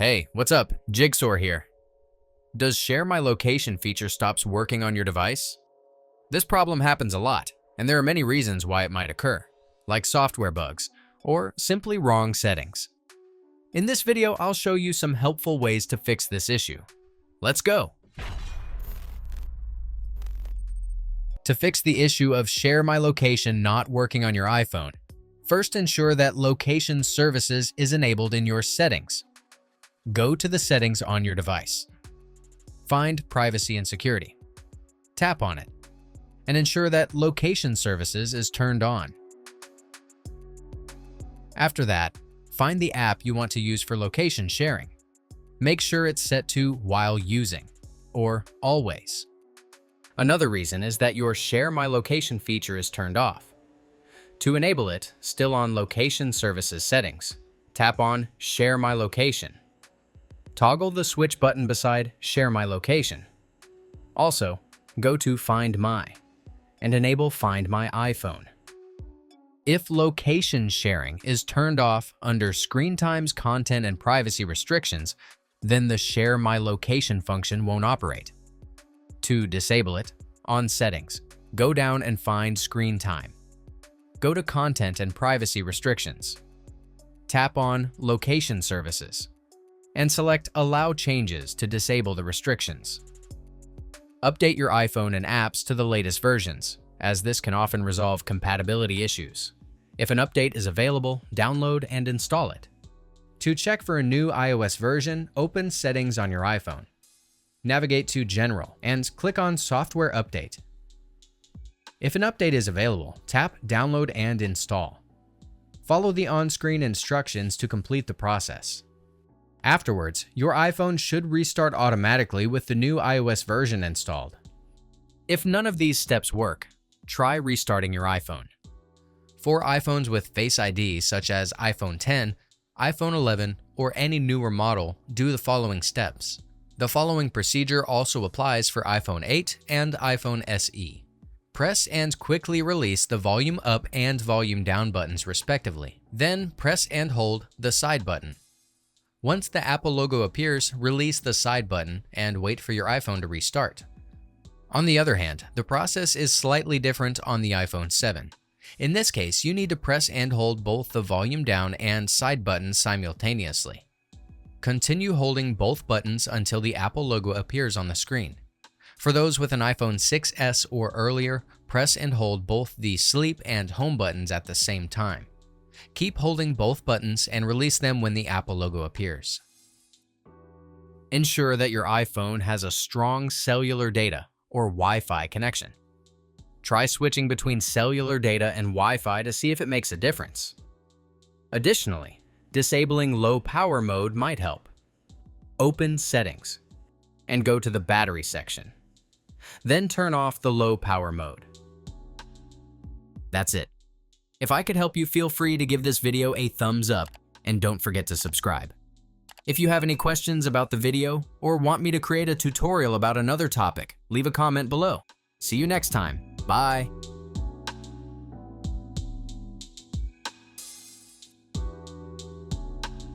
Hey, what's up? Jigxor here. Does Share My Location feature stops working on your device? This problem happens a lot, and there are many reasons why it might occur, like software bugs or simply wrong settings. In this video, I'll show you some helpful ways to fix this issue. Let's go! To fix the issue of Share My Location not working on your iPhone, first ensure that Location Services is enabled in your settings. Go to the settings on your device. Find Privacy and Security. Tap on it, and ensure that Location Services is turned on. After that, find the app you want to use for location sharing. Make sure it's set to While Using, or Always. Another reason is that your Share My Location feature is turned off. To enable it, still on Location Services settings, tap on Share My Location. Toggle the switch button beside Share My Location. Also, go to Find My and enable Find My iPhone. If location sharing is turned off under Screen Times, Content, and Privacy restrictions, then the Share My Location function won't operate. To disable it, on Settings, go down and find Screen Time. Go to Content and Privacy restrictions. Tap on Location Services and select Allow Changes to disable the restrictions. Update your iPhone and apps to the latest versions, as this can often resolve compatibility issues. If an update is available, download and install it. To check for a new iOS version, open Settings on your iPhone. Navigate to General and click on Software Update. If an update is available, tap Download and Install. Follow the on-screen instructions to complete the process. Afterwards, your iPhone should restart automatically with the new iOS version installed. If none of these steps work, try restarting your iPhone. For iPhones with Face ID such as iPhone 10, iPhone 11, or any newer model, do the following steps. The following procedure also applies for iPhone 8 and iPhone SE. Press and quickly release the volume up and volume down buttons respectively. Then press and hold the side button. Once the Apple logo appears, release the side button and wait for your iPhone to restart. On the other hand, the process is slightly different on the iPhone 7. In this case, you need to press and hold both the volume down and side buttons simultaneously. Continue holding both buttons until the Apple logo appears on the screen. For those with an iPhone 6s or earlier, press and hold both the sleep and home buttons at the same time. Keep holding both buttons and release them when the Apple logo appears. Ensure that your iPhone has a strong cellular data or Wi-Fi connection. Try switching between cellular data and Wi-Fi to see if it makes a difference. Additionally, disabling low power mode might help. Open Settings and go to the Battery section. Then turn off the low power mode. That's it. If I could help you, feel free to give this video a thumbs up and don't forget to subscribe. If you have any questions about the video or want me to create a tutorial about another topic, leave a comment below. See you next time. Bye.